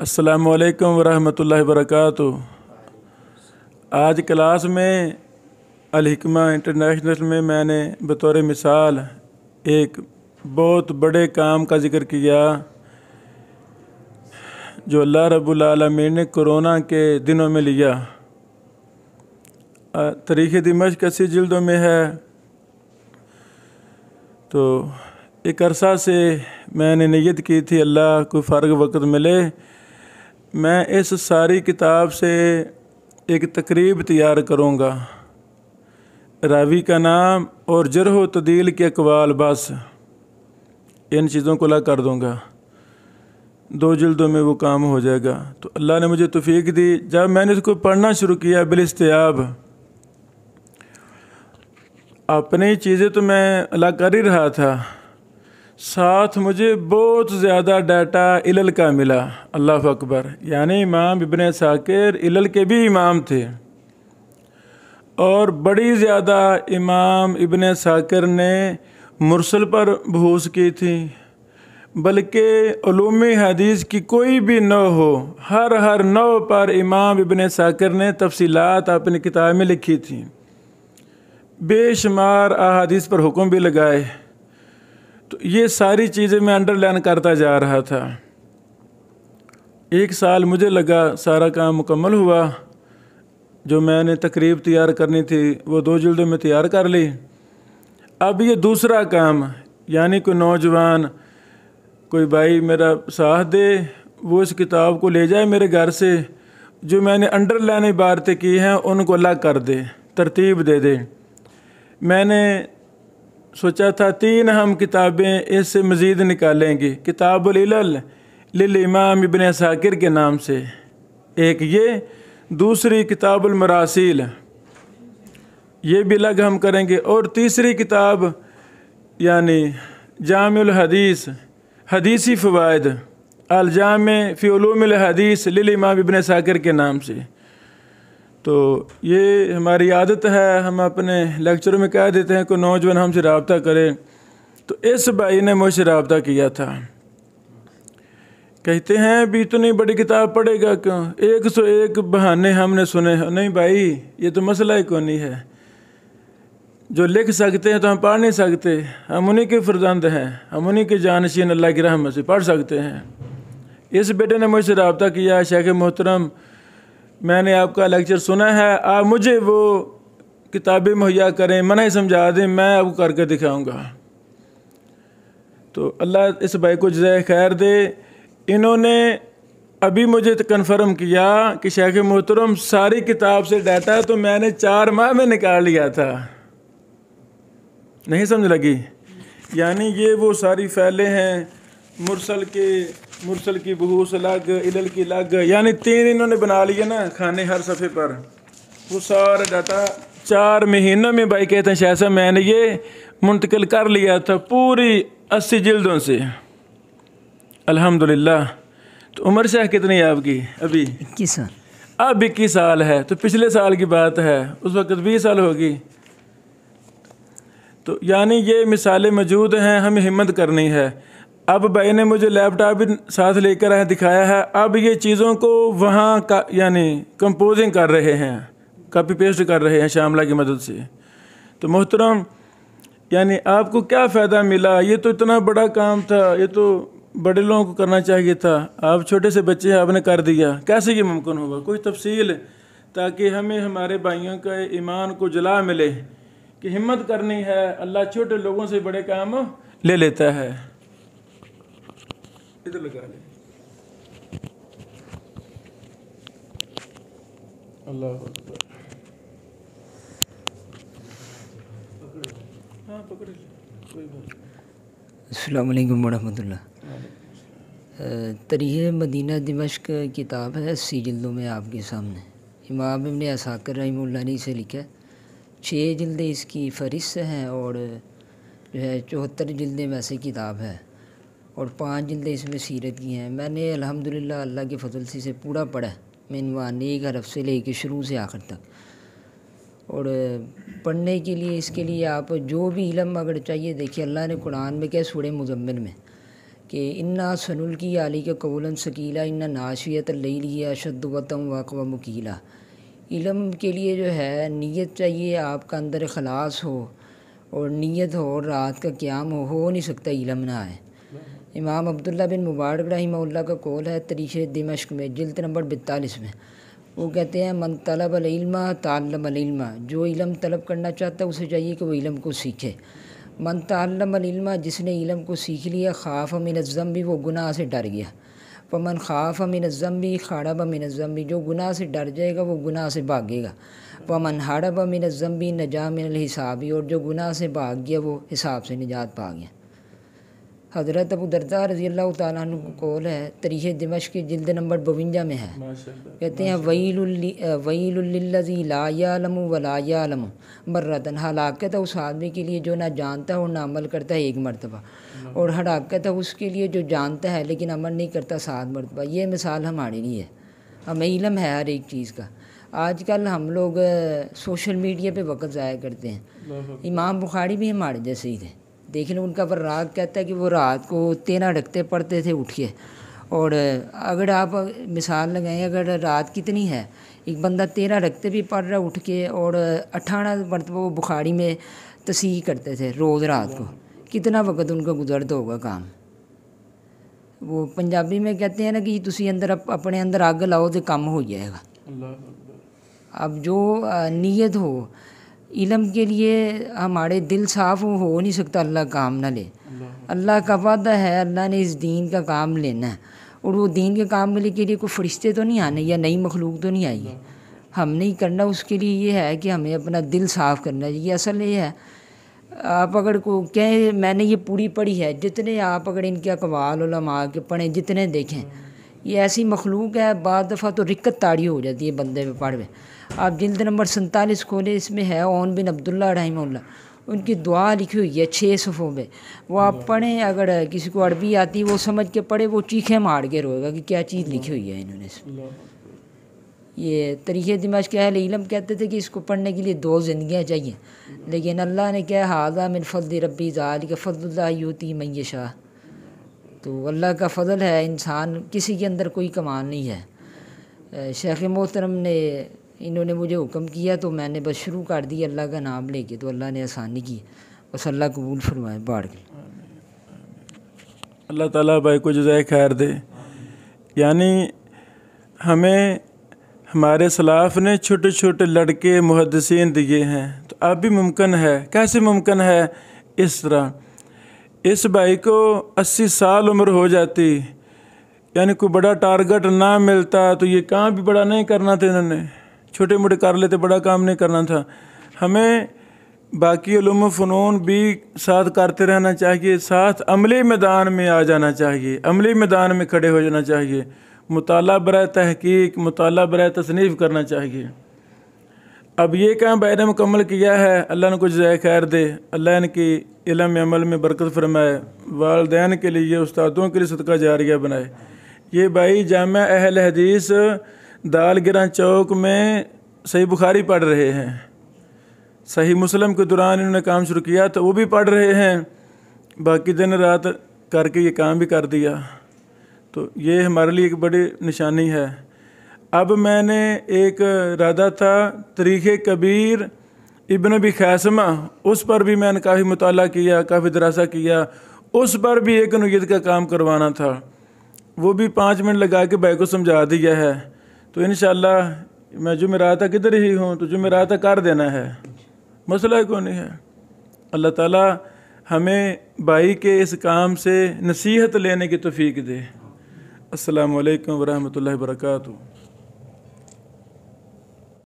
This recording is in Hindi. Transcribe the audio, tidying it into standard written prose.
अस्सलामुअलैकुम वरहमतुल्लाहि वबरकातुहू। आज क्लास में अल हिकमा इंटरनेशनल में मैंने बतौर मिसाल एक बहुत बड़े काम का ज़िक्र किया जो अल्लाह रब्बुल आलमीन ने कोरोना के दिनों में लिया। तारीख़ दिमश्क 80 जिल्दों में है। तो एक अरसा से मैंने नियत की थी अल्लाह को फ़ारग वक़्त मिले मैं इस सारी किताब से एक तकरीब तैयार करूँगा। रावी का नाम और जरह व तदील के अक़वाल, बस इन चीज़ों को ला कर दूँगा। 2 जिल्दों में वो काम हो जाएगा। तो अल्लाह ने मुझे तौफ़ीक दी। जब मैंने इसको पढ़ना शुरू किया बिलिस्तियाब, अपनी चीज़ें तो मैं अल्लाह कर ही रहा था, साथ मुझे बहुत ज़्यादा डाटा इलल का मिला। अल्लाह अकबर। यानी इमाम इब्न साकिर इलल के भी इमाम थे और बड़ी ज़्यादा इमाम इब्न साकिर ने मुरसल पर बहूस की थी। बल्कि उलूम हदीस की कोई भी नौ हो, हर नौ पर इमाम इब्न साकिर ने तफसीलात अपनी किताब में लिखी थी। बेशुमार अहादीस पर हुक्म भी लगाए। तो ये सारी चीज़ें मैं अंडरलाइन करता जा रहा था। 1 साल मुझे लगा, सारा काम मुकम्मल हुआ। जो मैंने तकरीब तैयार करनी थी वो 2 जिल्दों में तैयार कर ली। अब ये दूसरा काम, यानी कोई नौजवान, कोई भाई मेरा साथ दे, वो इस किताब को ले जाए मेरे घर से, जो मैंने अंडरलाइन इबारतें की हैं उनको अलग कर दे, तरतीब दे दे। मैंने सोचा था 3 हम किताबें इससे मज़ीद निकालेंगे। किताबुल इलल लिल इमाम इब्न साकिर के नाम से एक ये, दूसरी किताबुल मरासिल, ये भी अलग हम करेंगे, और तीसरी किताब यानी जामिउल हदीस, हदीसी फ़वाइद, अल जामे फ़ी उलूमिल हदीस लिल इमाम इब्न साकिर के नाम से। तो ये हमारी आदत है, हम अपने लेक्चरों में कह देते हैं कोई नौजवान हमसे रब्ता करे। तो इस भाई ने मुझसे रब्ता किया था। कहते हैं भी इतनी बड़ी किताब पढ़ेगा क्यों, 101 बहाने हमने सुने। नहीं भाई, ये तो मसला ही कोई नहीं है। जो लिख सकते हैं तो हम पढ़ नहीं सकते, हम उन्हीं के फर्जंद हैं, हम उन्हीं के जानशीन, अल्लाह की रहमत से पढ़ सकते हैं। इस बेटे ने मुझसे रब्ता किया, शेख मोहतरम मैंने आपका लेक्चर सुना है, आप मुझे वो किताबें मुहैया करें, मना ही समझा दें, मैं आपको करके दिखाऊंगा। तो अल्लाह इस भाई को जज़ाए खैर दे। इन्होंने अभी मुझे तो कन्फर्म किया कि शेख मोहतरम सारी किताब से डाटा तो मैंने 4 माह में निकाल लिया था। नहीं समझ लगी? यानी ये वो सारी फैले हैं, मुरसल की बहूस अलग, इलल की अलग, यानी 3 इन्होंने बना लिए ना खाने हर सफ़े पर। वो सारा डाटा 4 महीनों में भाई कहते हैं शायद साहब मैंने ये मुंतकिल कर लिया था पूरी 80 जिल्दों से, अल्हम्दुलिल्लाह। तो उम्र शाह कितनी है आपकी? अभी 21 साल। अब 21 साल है, तो पिछले साल की बात है, उस वक़्त 20 साल होगी। तो यानी ये मिसालें मौजूद हैं, हमें हिम्मत करनी है। अब भाई ने मुझे लैपटॉप भी साथ लेकर आया, दिखाया है। अब ये चीज़ों को वहाँ का यानी कंपोजिंग कर रहे हैं, कॉपी पेस्ट कर रहे हैं शामला की मदद से। तो मोहतरम यानी आपको क्या फ़ायदा मिला? ये तो इतना बड़ा काम था, ये तो बड़े लोगों को करना चाहिए था। आप छोटे से बच्चे हैं, आपने कर दिया। कैसे ये मुमकिन होगा? कोई तफसील, ताकि हमें हमारे भाइयों के ईमान को जला मिले कि हिम्मत करनी है, अल्लाह छोटे लोगों से बड़े काम ले लेता है। इधर लगा ले। अल्लाह अकबर। हाँ पकड़ ले, कोई बात नहीं। अस्सलाम वालेकुम वरहमतुल्लाह। तारीख़ मदीना दिमश्क किताब है, 80 जिल्दों में आपके सामने। इमाम इब्न साकिर रहमतुल्लाह से लिखा है। 6 जिल्दें इसकी फ़हरिस्त हैं और जो है 74 जिल्दें वैसे किताब है और 5 जिल्दें इसमें सीरत की हैं। मैंने अल्हम्दुलिल्लाह अल्लाह के फजल से इसे पूरा पढ़ा। मैंने 1 हरफ से लेके शुरू से आखिर तक। और पढ़ने के लिए, इसके लिए आप जो भी इल्म अगर चाहिए, देखिए अल्लाह ने कुरान में क्या सूरह मुज़म्मिल में कि इन्ना सनुल की आली के कौलन सकीला इन्ना नाशियत लैली अशद्दु वतम वाक़वा मुकीला। इल्म के लिए जो है नीयत चाहिए, आपका अंदर खलास हो और नीयत हो और रात का क़याम हो नहीं सकता इल्म ना आए। इमाम अब्दुल्ला बिन मुबारक रहमहुल्लाह का कौल है तरीक़ दिमश्क में जिल्द नंबर 42 में, वो कहते हैं मन तलबल इल्मा ताल्लमल इल्मा, जो इल्म तलब करना चाहता है उसे चाहिए कि वो इल्म को सीखे। मन ताल्लमल इल्मा, जिसने इल्म को सीख लिया, खाफ़ मिन ज़म्बी, वो गुनाह से डर गया। वमन खाफ़ मिन ज़म्बी खड़ब मिन ज़म्बी, जो गुनाह से डर जाएगा वो गुनाह से भागेगा। वमन हड़ब मिन ज़म्बी नजा मिनल हिसाबी, और जो गुनाह से भाग गया वो हिसाब से निजात पा गया। हज़रत अबू दरदा रज़ी अल्लाह तआला अन्हु को कौल है तरीक़ दिमश्क की जिल्द नंबर 52 में है, कहते हैं वईलुल लिल्लज़ी ला यालमु वला यालमु मर्रतन, हलाकत है उस आदमी के लिए जो ना जानता है और ना अमल करता है 1 मरतबा, और हलाकत है उसके लिए जो जानता है लेकिन अमल नहीं करता 7 मरतबा। ये मिसाल हमारे लिए है, हमें इल्म है हर एक चीज़ का। आजकल हम लोग सोशल मीडिया पे वक्त ज़ाया करते हैं। इमाम बुखारी भी हमारे जैसे ही थे, देख लो उनका वर्राग कहता है कि वो रात को 13 रखते पढ़ते थे उठ के। और अगर आप मिसाल लगाएं, अगर रात कितनी है, एक बंदा 13 रखते भी पढ़ रहा उठ के, और 18 मरतबा वो बुखारी में तस्हीह करते थे रोज़ रात को, कितना वक्त उनका गुजरता होगा काम। वो पंजाबी में कहते हैं ना कि तुसी अंदर अपने अंदर आग लाओ तो कम हो जाएगा। अब जो नीयत हो इल्म के लिए, हमारे दिल साफ़ हो नहीं सकता अल्लाह काम ना ले। अल्लाह का वादा है, अल्लाह ने इस दीन का काम लेना है, और वो दीन के काम के लिए कोई फरिश्ते तो नहीं आने या नई मखलूक तो नहीं आई है, हमने ही करना। उसके लिए ये है कि हमें अपना दिल साफ़ करना है। ये असल ये है, आप अगर को कहें मैंने ये पूरी पढ़ी है, जितने आप अगर इनके अक़वाल उलमा के पढ़ें, जितने देखें, ये ऐसी मखलूक है बाद दफ़ा तो रिक्कत ताड़ी हो जाती है बंदे में पढ़ में। आप जिल्द नंबर 47 खोले, इसमें है ओन बिन अब्दुल्ला रहमहुल्लाह, उनकी दुआ लिखी हुई है 6 सफ़ों में। वो आप पढ़ें, अगर किसी को अरबी आती वो समझ के पढ़े, वो चीखें मार के रोएगा कि क्या चीज़ लिखी हुई है इन्होंने इसमें। ये तरीक़े दिमाग के अहले इल्म कहते थे कि इसको पढ़ने के लिए 2 ज़िंदगियाँ चाहिए, लेकिन अल्लाह ने क्या हाज़ा मिन फ़ज़्ल रब्बी ज़ालिका फ़ज़्लुल्लाह युती मन यशा, तो अल्लाह का फ़ज़ल है, इंसान किसी के अंदर कोई कमाल नहीं है। शेख़ मोहतरम ने इन्होंने मुझे हुक्म किया तो मैंने बस शुरू कर दी अल्लाह का नाम लेके, तो अल्लाह ने आसानी की, बस अल्लाह कबूल फरमाए बाढ़ के। अल्लाह ताला भाई को जज़ाए खैर दे। यानी हमें हमारे सलाफ़ ने छोटे छोटे लड़के मुहद्दिसीन दिए हैं, तो अब भी मुमकिन है। कैसे मुमकिन है? इस तरह इस भाई को 80 साल उम्र हो जाती, यानी कोई बड़ा टारगेट ना मिलता तो ये काम भी बड़ा नहीं करना था, इन्होंने छोटे मोटे कर लेते, बड़ा काम नहीं करना था। हमें बाकी उलूम फ़नून भी साथ करते रहना चाहिए, साथ अमली मैदान में आ जाना चाहिए, अमली मैदान में खड़े हो जाना चाहिए, मुताला बराए तहकीक, मुताला बराए तसनीफ़ करना चाहिए। अब ये काम भाई ने मुकम्मल किया है, अल्लाह ने कुछ ज़ाय खैर दे, अल्लाह इनकी इल्म अमल में बरकत फरमाए, वालिदैन के लिए, उस्तादों के लिए सदका जारिया बनाए। ये भाई जामिया अहल हदीस दालगिरा चौक में सही बुखारी पढ़ रहे हैं, सही मुस्लिम के दौरान इन्होंने काम शुरू किया तो वो भी पढ़ रहे हैं, बाकी दिन रात करके ये काम भी कर दिया, तो ये हमारे लिए एक बड़ी निशानी है। अब मैंने एक इरादा था तरीक़े कबीर इब्न अबी खैसमा, उस पर भी मैंने काफ़ी मुताला किया, काफ़ी दरासा किया, उस पर भी एक नुयत का काम करवाना था, वो भी 5 मिनट लगा के भाई को समझा दिया है। तो इंशाअल्लाह मैं जुमेरात किधर ही हूँ, तो जुमेरात कर देना है, मसला कोई नहीं है। अल्लाह ताला हमें भाई के इस काम से नसीहत लेने की तौफीक दे। अस्सलामु अलैकुम व रहमतुल्लाहि व बरकातुहू।